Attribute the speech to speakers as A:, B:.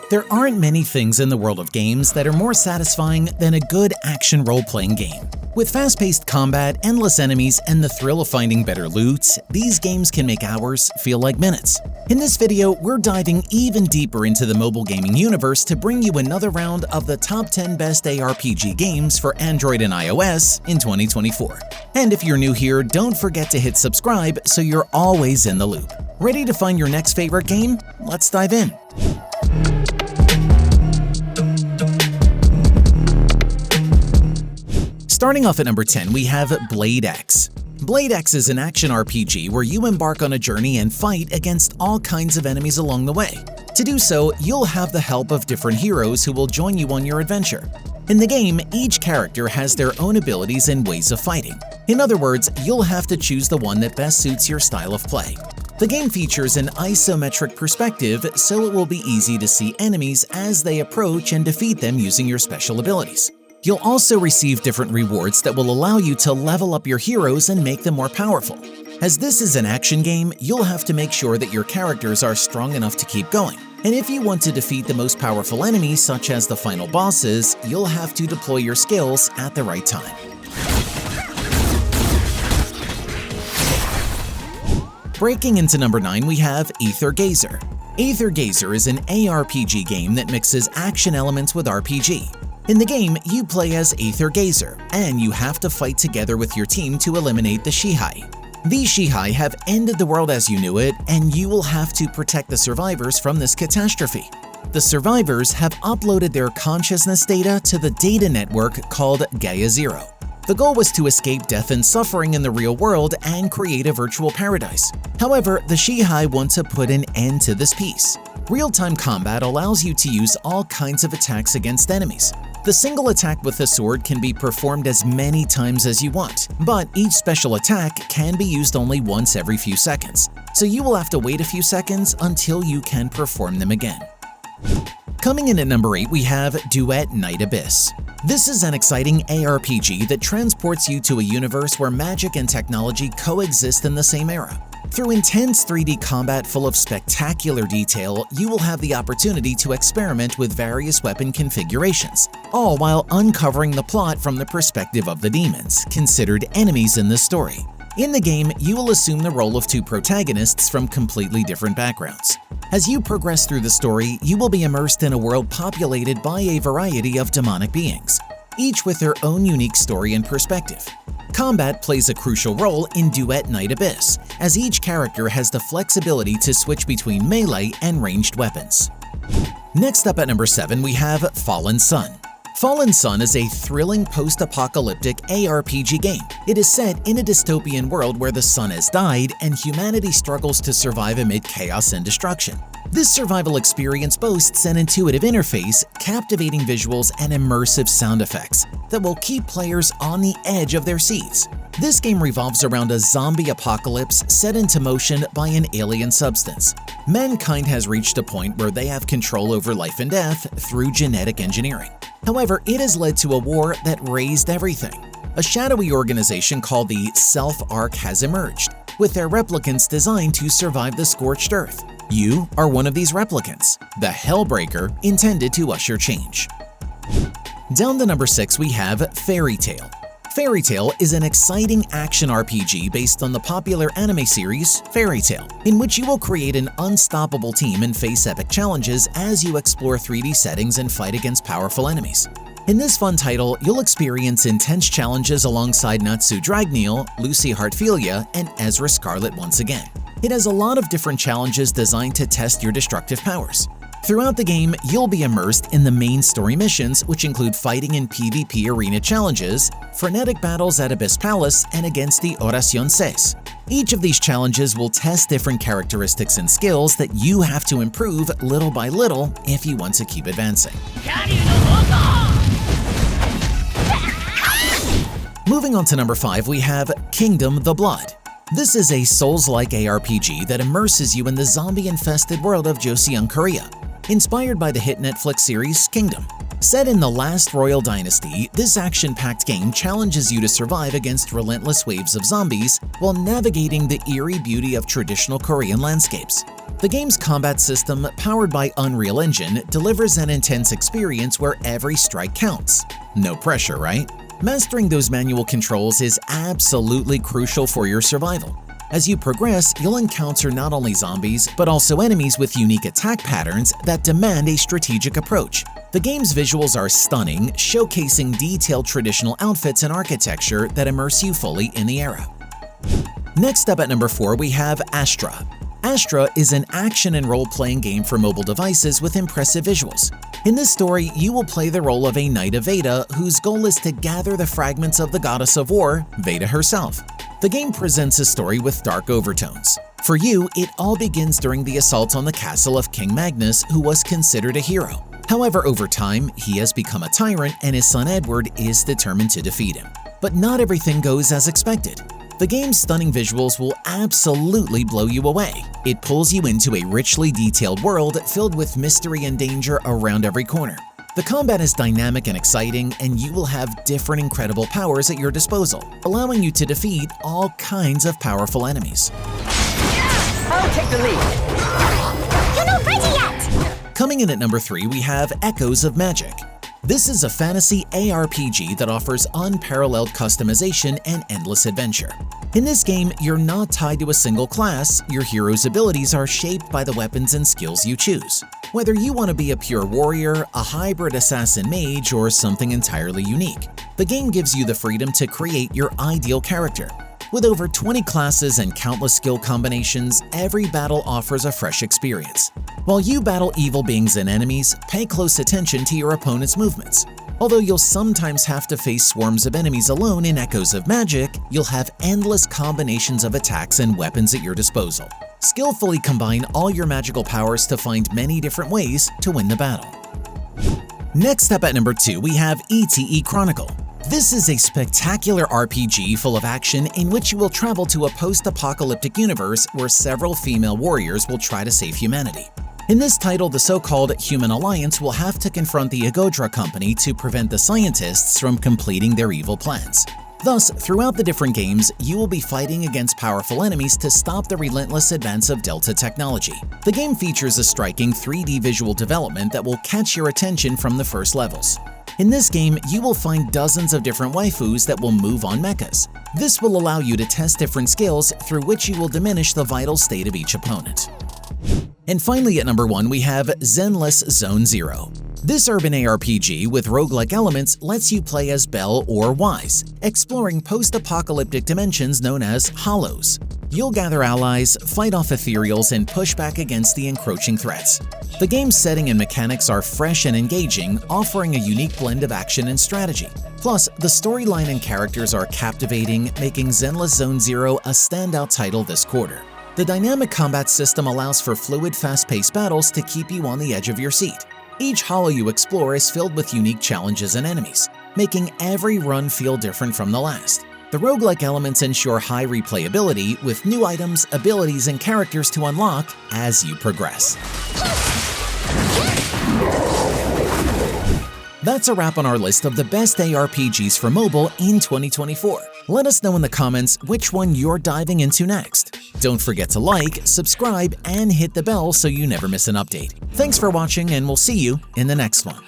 A: There aren't many things in the world of games that are more satisfying than a good action role-playing game. With fast-paced combat, endless enemies, and the thrill of finding better loot, these games can make hours feel like minutes. In this video, we're diving even deeper into the mobile gaming universe to bring you another round of the top 10 best ARPG games for Android and iOS in 2024. And if you're new here, don't forget to hit subscribe so you're always in the loop. Ready to find your next favorite game? Let's dive in. Starting off at number 10, we have Blade X. Blade X is an action RPG where you embark on a journey and fight against all kinds of enemies along the way. To do so, you'll have the help of different heroes who will join you on your adventure. In the game, each character has their own abilities and ways of fighting. In other words, you'll have to choose the one that best suits your style of play. The game features an isometric perspective, so it will be easy to see enemies as they approach and defeat them using your special abilities. You'll also receive different rewards that will allow you to level up your heroes and make them more powerful. As this is an action game, you'll have to make sure that your characters are strong enough to keep going. And if you want to defeat the most powerful enemies, such as the final bosses, you'll have to deploy your skills at the right time. Breaking into number 9, we have Aether Gazer. Aether Gazer is an ARPG game that mixes action elements with RPG. In the game, you play as Aether Gazer, and you have to fight together with your team to eliminate the Shihai. These Shihai have ended the world as you knew it, and you will have to protect the survivors from this catastrophe. The survivors have uploaded their consciousness data to the data network called Gaia Zero. The goal was to escape death and suffering in the real world and create a virtual paradise. However, the Shihai want to put an end to this peace. Real-time combat allows you to use all kinds of attacks against enemies. The single attack with the sword can be performed as many times as you want, but each special attack can be used only once every few seconds, so you will have to wait a few seconds until you can perform them again. Coming in at number 8, we have Duet Night Abyss. This is an exciting ARPG that transports you to a universe where magic and technology coexist in the same era. Through intense 3D combat full of spectacular detail, you will have the opportunity to experiment with various weapon configurations, all while uncovering the plot from the perspective of the demons, considered enemies in this story. In the game, you will assume the role of two protagonists from completely different backgrounds. As you progress through the story, you will be immersed in a world populated by a variety of demonic beings, each with their own unique story and perspective. Combat plays a crucial role in Duet Night Abyss, as each character has the flexibility to switch between melee and ranged weapons. Next up at number 7, we have Fallen Sun. Fallen Sun is a thrilling post-apocalyptic ARPG game. It is set in a dystopian world where the sun has died and humanity struggles to survive amid chaos and destruction. This survival experience boasts an intuitive interface, captivating visuals, and immersive sound effects that will keep players on the edge of their seats. This game revolves around a zombie apocalypse set into motion by an alien substance. Mankind has reached a point where they have control over life and death through genetic engineering. However, it has led to a war that raised everything. A shadowy organization called the Self-Arc has emerged, with their replicants designed to survive the scorched earth. You are one of these replicants, the Hellbreaker intended to usher change. Down to number 6, we have Fairy Tail. Fairy Tail is an exciting action RPG based on the popular anime series Fairy Tail, in which you will create an unstoppable team and face epic challenges as you explore 3D settings and fight against powerful enemies. In this fun title, you'll experience intense challenges alongside Natsu Dragneel, Lucy Heartfilia, and Ezra Scarlet once again. It has a lot of different challenges designed to test your destructive powers. Throughout the game, you'll be immersed in the main story missions, which include fighting in PvP arena challenges, frenetic battles at Abyss Palace, and against the Oración 6. Each of these challenges will test different characteristics and skills that you have to improve little by little if you want to keep advancing. Moving on to number 5, we have Kingdom the Blood. This is a Souls-like ARPG that immerses you in the zombie-infested world of Joseon, Korea. Inspired by the hit Netflix series Kingdom, Set in the last royal dynasty, this action-packed game challenges you to survive against relentless waves of zombies while navigating the eerie beauty of traditional Korean landscapes. The game's combat system, powered by Unreal Engine, delivers an intense experience where every strike counts. No pressure, right? Mastering those manual controls is absolutely crucial for your survival. As you progress, you'll encounter not only zombies, but also enemies with unique attack patterns that demand a strategic approach. The game's visuals are stunning, showcasing detailed traditional outfits and architecture that immerse you fully in the era. Next up at number 4, we have Astra. Astra is an action and role-playing game for mobile devices with impressive visuals. In this story, you will play the role of a knight of Veda whose goal is to gather the fragments of the goddess of war, Veda herself. The game presents a story with dark overtones. For you, it all begins during the assault on the castle of King Magnus, who was considered a hero. However, over time, he has become a tyrant and his son Edward is determined to defeat him. But not everything goes as expected. The game's stunning visuals will absolutely blow you away. It pulls you into a richly detailed world filled with mystery and danger around every corner. The combat is dynamic and exciting, and you will have different incredible powers at your disposal, allowing you to defeat all kinds of powerful enemies.
B: I'll take the lead.
C: You're not ready yet!
A: Coming in at number 3, we have Echoes of Magic. This is a fantasy ARPG that offers unparalleled customization and endless adventure. In this game, you're not tied to a single class, your hero's abilities are shaped by the weapons and skills you choose. Whether you want to be a pure warrior, a hybrid assassin mage, or something entirely unique, the game gives you the freedom to create your ideal character. With over 20 classes and countless skill combinations, every battle offers a fresh experience. While you battle evil beings and enemies, pay close attention to your opponent's movements. Although you'll sometimes have to face swarms of enemies alone in Echoes of Magic, you'll have endless combinations of attacks and weapons at your disposal. Skillfully combine all your magical powers to find many different ways to win the battle. Next up at number 2, we have E.T.E Chronicle. This is a spectacular RPG full of action in which you will travel to a post-apocalyptic universe where several female warriors will try to save humanity. In this title, the so-called Human Alliance will have to confront the E.T.E Company to prevent the scientists from completing their evil plans. Thus, throughout the different games, you will be fighting against powerful enemies to stop the relentless advance of Delta technology. The game features a striking 3D visual development that will catch your attention from the first levels. In this game, you will find dozens of different waifus that will move on mechas. This will allow you to test different skills through which you will diminish the vital state of each opponent. And finally at number 1, we have Zenless Zone Zero. This urban ARPG with roguelike elements lets you play as Belle or Wise, exploring post-apocalyptic dimensions known as hollows. You'll gather allies, fight off ethereals, and push back against the encroaching threats. The game's setting and mechanics are fresh and engaging, offering a unique blend of action and strategy. Plus, the storyline and characters are captivating, making Zenless Zone Zero a standout title this quarter. The dynamic combat system allows for fluid, fast-paced battles to keep you on the edge of your seat. Each hollow you explore is filled with unique challenges and enemies, making every run feel different from the last. The roguelike elements ensure high replayability with new items, abilities, and characters to unlock as you progress. That's a wrap on our list of the best ARPGs for mobile in 2024. Let us know in the comments which one you're diving into next. Don't forget to like, subscribe, and hit the bell so you never miss an update. Thanks for watching, and we'll see you in the next one.